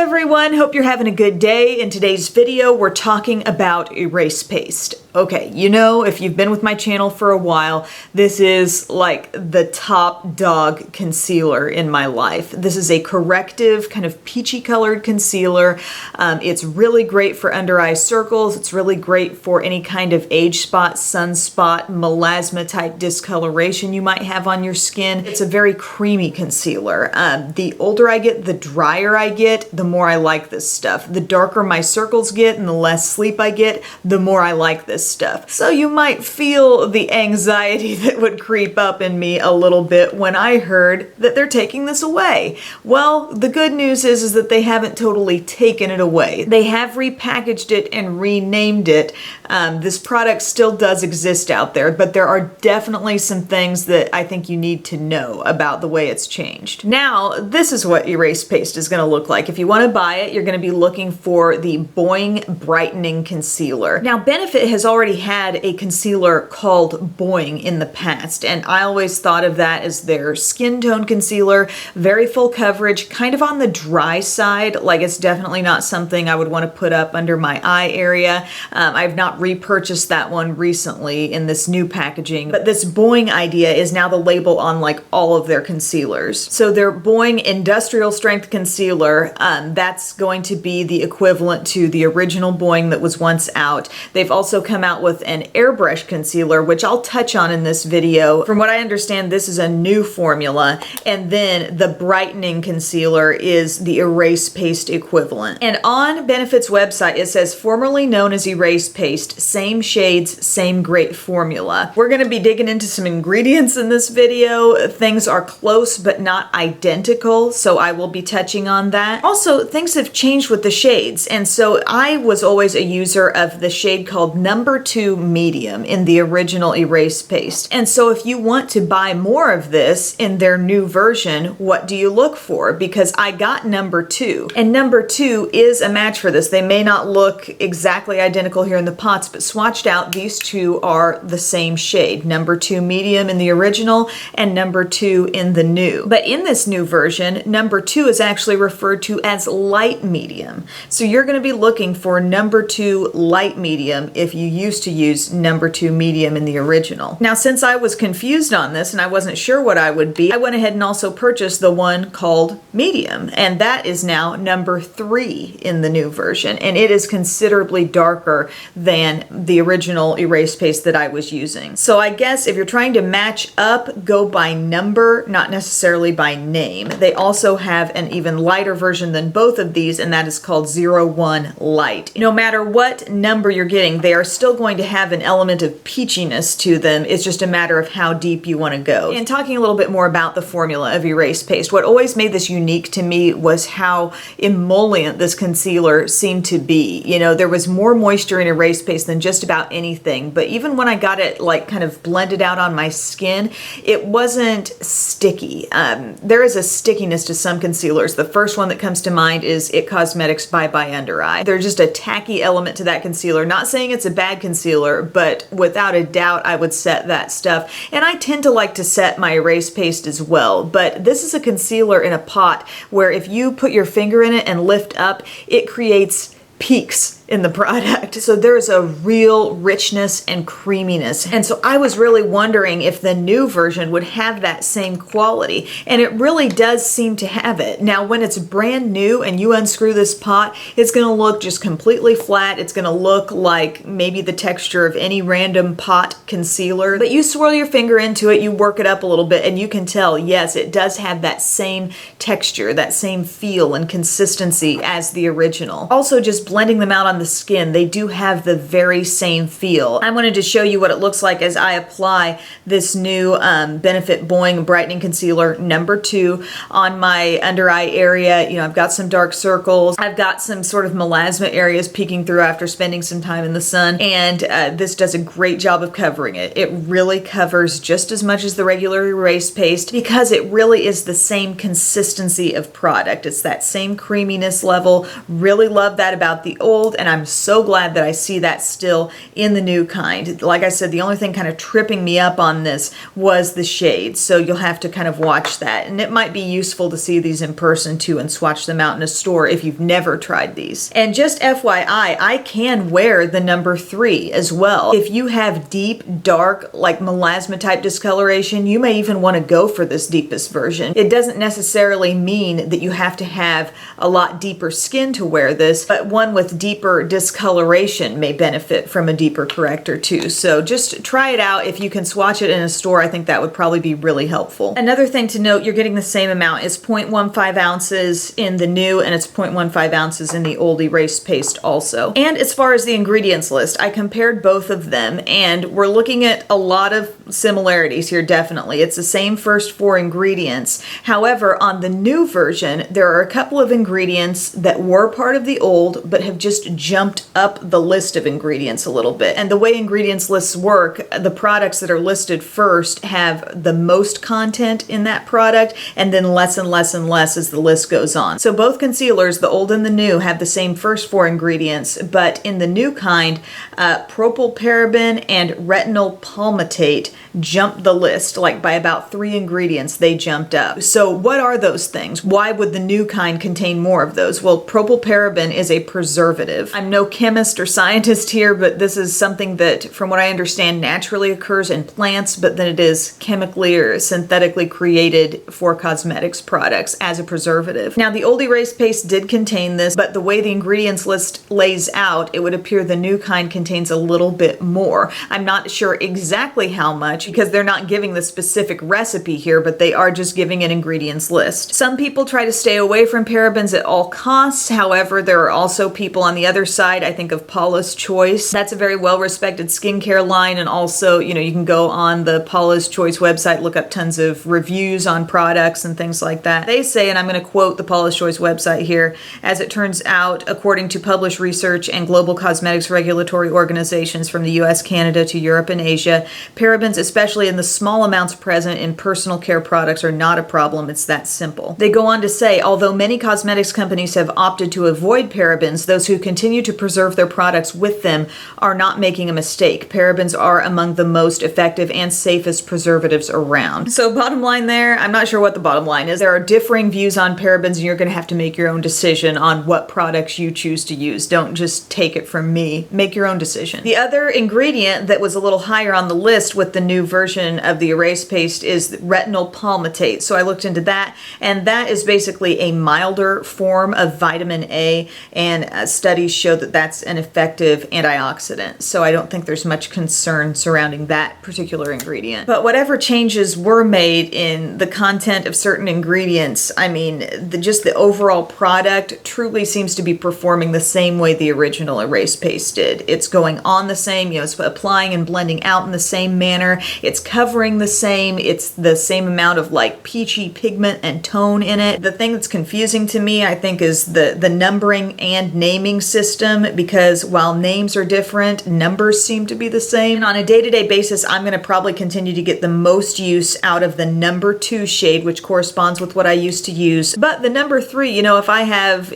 everyone, hope you're having a good day. In today's video, we're talking about erase paste. Okay, you know, if you've been with my channel for a while, this is like the top dog concealer in my life. This is a corrective, kind of peachy colored concealer. It's really great for under eye circles. It's really great for any kind of age spot, sunspot, melasma type discoloration you might have on your skin. It's a very creamy concealer. The older I get, the drier I get, the more I like this stuff. The darker my circles get and the less sleep I get, the more I like this stuff. So you might feel the anxiety that would creep up in me a little bit when I heard that they're taking this away. Well, the good news is that they haven't totally taken it away. They have repackaged it and renamed it. This product still does exist out there, but there are definitely some things that I think you need to know about the way it's changed. Now, this is what erase paste is going to look like. If you want to buy it, you're going to be looking for the boi-ing Brightening Concealer. Now, Benefit has already had a concealer called boi-ing in the past, and I always thought of that as their skin tone concealer, very full coverage, kind of on the dry side. Like, it's definitely not something I would want to put up under my eye area. I've not repurchased that one recently in this new packaging, but this boi-ing idea is now the label on like all of their concealers. So their boi-ing Industrial Strength Concealer, that's going to be the equivalent to the original boi-ing that was once out. They've also come out with an Airbrush Concealer, which I'll touch on in this video. From what I understand, this is a new formula, and then the Brightening Concealer is the erase paste equivalent. And on Benefit's website, it says formerly known as erase paste, same shades, same great formula. We're going to be digging into some ingredients in this video. Things are close but not identical, so I will be touching on that. Also, things have changed with the shades, and so I was always a user of the shade called number 2 medium in the original erase paste. And so if you want to buy more of this in their new version, what do you look for? Because I got number 2, and number 2 is a match for this. They may not look exactly identical here in the pots, but swatched out, these two are the same shade. Number 2 medium in the original and number 2 in the new. But in this new version, number 2 is actually referred to as light medium. So you're going to be looking for number 2 light medium if you used to use number 2 medium in the original. Now, since I was confused on this and I wasn't sure what I would be, I went ahead and also purchased the one called medium, and that is now number 3 in the new version, and it is considerably darker than the original erase paste that I was using. So I guess if you're trying to match up, go by number, not necessarily by name. They also have an even lighter version than both of these, and that is called 01 Light. No matter what number you're getting, they are still going to have an element of peachiness to them. It's just a matter of how deep you want to go. And talking a little bit more about the formula of erase paste, what always made this unique to me was how emollient this concealer seemed to be. You know, there was more moisture in erase paste than just about anything, but even when I got it like kind of blended out on my skin, it wasn't sticky. There is a stickiness to some concealers. The first one that comes to mind is IT Cosmetics Bye Bye Under Eye. There's just a tacky element to that concealer. Not saying it's a bad concealer, but without a doubt I would set that stuff. And I tend to like to set my erase paste as well, but this is a concealer in a pot where if you put your finger in it and lift up, it creates peaks in the product. So there's a real richness and creaminess. And so I was really wondering if the new version would have that same quality. And it really does seem to have it. Now, when it's brand new and you unscrew this pot, it's going to look just completely flat. It's going to look like maybe the texture of any random pot concealer. But you swirl your finger into it, you work it up a little bit, and you can tell, yes, it does have that same texture, that same feel and consistency as the original. Also, just blending them out on the skin, they do have the very same feel. I wanted to show you what it looks like as I apply this new Benefit boi-ing Brightening Concealer number 2 on my under eye area. You know, I've got some dark circles. I've got some sort of melasma areas peeking through after spending some time in the sun, and this does a great job of covering it. It really covers just as much as the regular erase paste because it really is the same consistency of product. It's that same creaminess level. Really love that about the old, and and I'm so glad that I see that still in the new kind. Like I said, the only thing kind of tripping me up on this was the shades, so you'll have to kind of watch that. And it might be useful to see these in person too and swatch them out in a store if you've never tried these. And just FYI, I can wear the number 3 as well. If you have deep, dark, like melasma type discoloration, you may even want to go for this deepest version. It doesn't necessarily mean that you have to have a lot deeper skin to wear this, but one with deeper discoloration may benefit from a deeper corrector too. So just try it out. If you can swatch it in a store, I think that would probably be really helpful. Another thing to note, you're getting the same amount. It's 0.15 ounces in the new, and it's 0.15 ounces in the old erase paste also. And as far as the ingredients list, I compared both of them, and we're looking at a lot of similarities here, definitely. It's the same first 4 ingredients. However, on the new version, there are a couple of ingredients that were part of the old, but have just jumped up the list of ingredients a little bit. And the way ingredients lists work, the products that are listed first have the most content in that product, and then less and less and less as the list goes on. So both concealers, the old and the new, have the same first 4 ingredients, but in the new kind, Propyl, Paraben, and Retinol Palmitate jumped the list, like by about 3 ingredients they jumped up. So what are those things? Why would the new kind contain more of those? Well, propyl paraben is a preservative. I'm no chemist or scientist here, but this is something that, from what I understand, naturally occurs in plants, but then it is chemically or synthetically created for cosmetics products as a preservative. Now, the old erase paste did contain this, but the way the ingredients list lays out, it would appear the new kind contains a little bit more. I'm not sure exactly how much, because they're not giving the specific recipe here, but they are just giving an ingredients list. Some people try to stay away from parabens at all costs. However, there are also people on the other side. I think of Paula's Choice. That's a very well-respected skincare line, and also, you know, you can go on the Paula's Choice website, look up tons of reviews on products and things like that. They say, and I'm going to quote the Paula's Choice website here, as it turns out, according to published research and global cosmetics regulatory organizations from the US, Canada to Europe and Asia, parabens, especially in the small amounts present in personal care products, are not a problem. It's that simple. They go on to say, although many cosmetics companies have opted to avoid parabens, those who continue to preserve their products with them are not making a mistake. Parabens are among the most effective and safest preservatives around. So bottom line there, I'm not sure what the bottom line is. There are differing views on parabens, and you're going to have to make your own decision on what products you choose to use. Don't just take it from me. Make your own decision. The other ingredient that was a little higher on the list with the new version of the erase paste is retinol palmitate. So I looked into that, and that is basically a milder form of vitamin A, and studies show that that's an effective antioxidant. So I don't think there's much concern surrounding that particular ingredient. But whatever changes were made in the content of certain ingredients, I mean, just the overall product truly seems to be performing the same way the original erase paste did. It's going on the same, you know, it's applying and blending out in the same manner. It's covering the same. It's the same amount of like peachy pigment and tone in it. The thing that's confusing to me, I think, is the numbering and naming system, because while names are different, numbers seem to be the same. And on a day-to-day basis, I'm going to probably continue to get the most use out of the number 2 shade, which corresponds with what I used to use. But the number 3, you know, if I have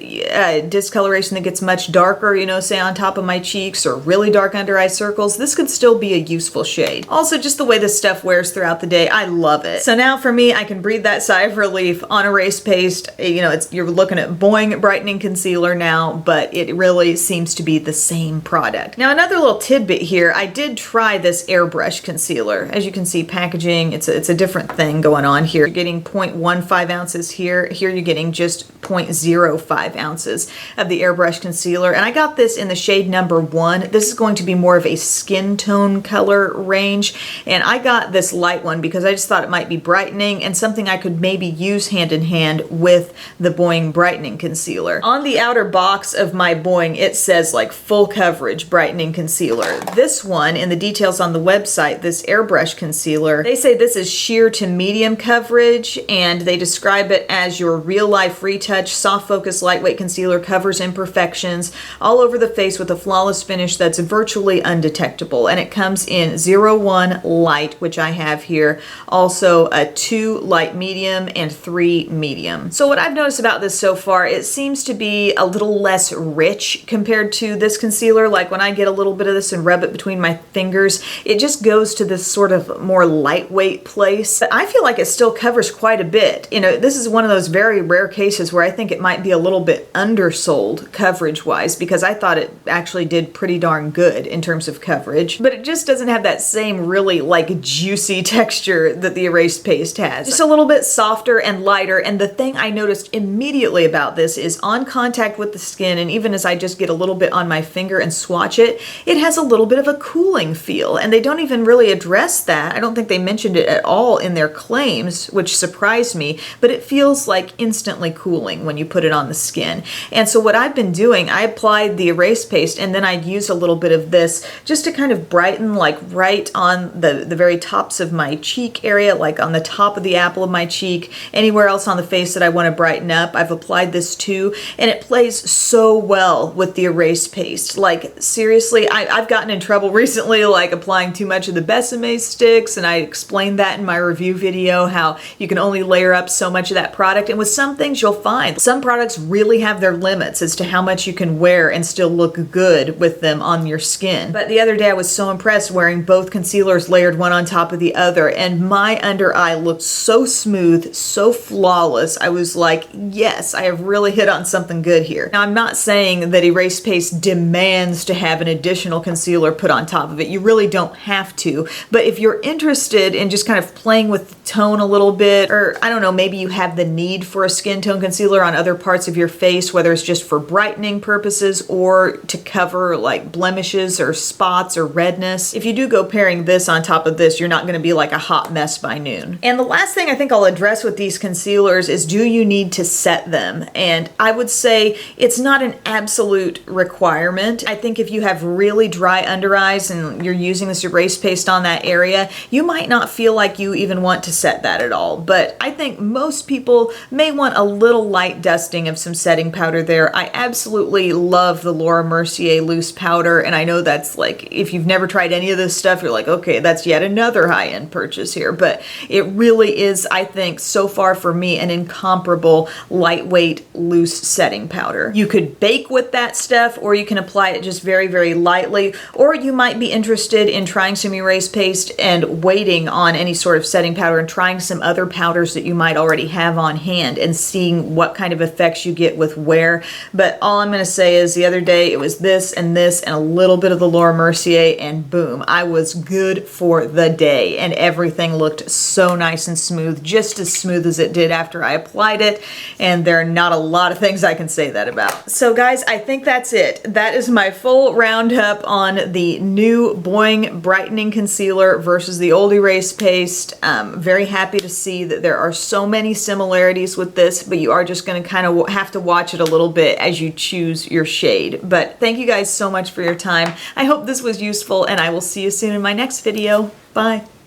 discoloration that gets much darker, you know, say on top of my cheeks or really dark under eye circles, this could still be a useful shade. Also, just the way this stuff wears throughout the day, I love it. So now for me, I can breathe that sigh of relief on erase paste. You know, you're looking at boi-ing brightening concealer now, but it really seems to be the same product. Now, another little tidbit here, I did try this Airbrush Concealer. As you can see, packaging, it's a different thing going on here. You're getting 0.15 ounces here. Here you're getting just 0.05 ounces of the Airbrush Concealer. And I got this in the shade number 1. This is going to be more of a skin tone color range. And I got this light one because I just thought it might be brightening and something I could maybe use hand in hand with the boi-ing brightening concealer. On the outer box of my boi-ing, it says like full coverage brightening concealer. This one, in the details on the website, this Airbrush Concealer, they say this is sheer to medium coverage, and they describe it as your real life retouch, soft focus, lightweight concealer, covers imperfections all over the face with a flawless finish that's virtually undetectable. And it comes in 01, light, which I have here. Also a 2 light medium and 3 medium. So what I've noticed about this so far, it seems to be a little less rich compared to this concealer. Like when I get a little bit of this and rub it between my fingers, it just goes to this sort of more lightweight place. But I feel like it still covers quite a bit. You know, this is one of those very rare cases where I think it might be a little bit undersold coverage-wise, because I thought it actually did pretty darn good in terms of coverage, but it just doesn't have that same really like juicy texture that the erase paste has. Just a little bit softer and lighter, and the thing I noticed immediately about this is on contact with the skin, and even as I just get a little bit on my finger and swatch it, it has a little bit of a cooling feel, and they don't even really address that. I don't think they mentioned it at all in their claims, which surprised me, but it feels like instantly cooling when you put it on the skin. And so what I've been doing, I applied the erase paste and then I'd use a little bit of this just to kind of brighten, like right on the very tops of my cheek area, like on the top of the apple of my cheek, anywhere else on the face that I want to brighten up. I've applied this too, and it plays so well with the erase paste. Like seriously, I've gotten in trouble recently like applying too much of the Besame sticks, and I explained that in my review video, how you can only layer up so much of that product. And with some things you'll find some products really have their limits as to how much you can wear and still look good with them on your skin. But the other day I was so impressed wearing both concealers layered one on top of the other, and my under eye looked so smooth, so flawless. I was like, yes, I have really hit on something good here. Now I'm not saying that erase paste demands to have an additional concealer put on top of it. You really don't have to, but if you're interested in just kind of playing with the tone a little bit, or I don't know, maybe you have the need for a skin tone concealer on other parts of your face, whether it's just for brightening purposes or to cover like blemishes or spots or redness. If you do go pairing this on top of this, you're not going to be like a hot mess by noon. And the last thing I think I'll address with these concealers is, do you need to set them? And I would say it's not an absolute requirement. I think if you have really dry under eyes and you're using this erase paste on that area, you might not feel like you even want to set that at all. But I think most people may want a little light dusting of some setting powder there. I absolutely love the Laura Mercier loose powder, and I know that's like, if you've never tried any of this stuff, you're like, okay, that's yet another high-end purchase here, but it really is, I think, so far for me, an incomparable lightweight loose setting powder. You could bake with that stuff, or you can apply it just very, very lightly, or you might be interested in trying some erase paste and waiting on any sort of setting powder and trying some other powders that you might already have on hand and seeing what kind of effects you get with wear. But all I'm going to say is the other day it was this and a little bit of the Laura Mercier, and boom, I was good for the day, and everything looked so nice and smooth, just as smooth as it did after I applied it, and there are not a lot of things I can say that about. So guys, I think that's it. That is my full roundup on the new boi-ing brightening concealer versus the old erase paste. Very happy to see that there are so many similarities with this, but you are just going to kind of have to watch it a little bit as you choose your shade. But thank you guys so much for your time. I hope this was useful, and I will see you soon in my next video. Bye.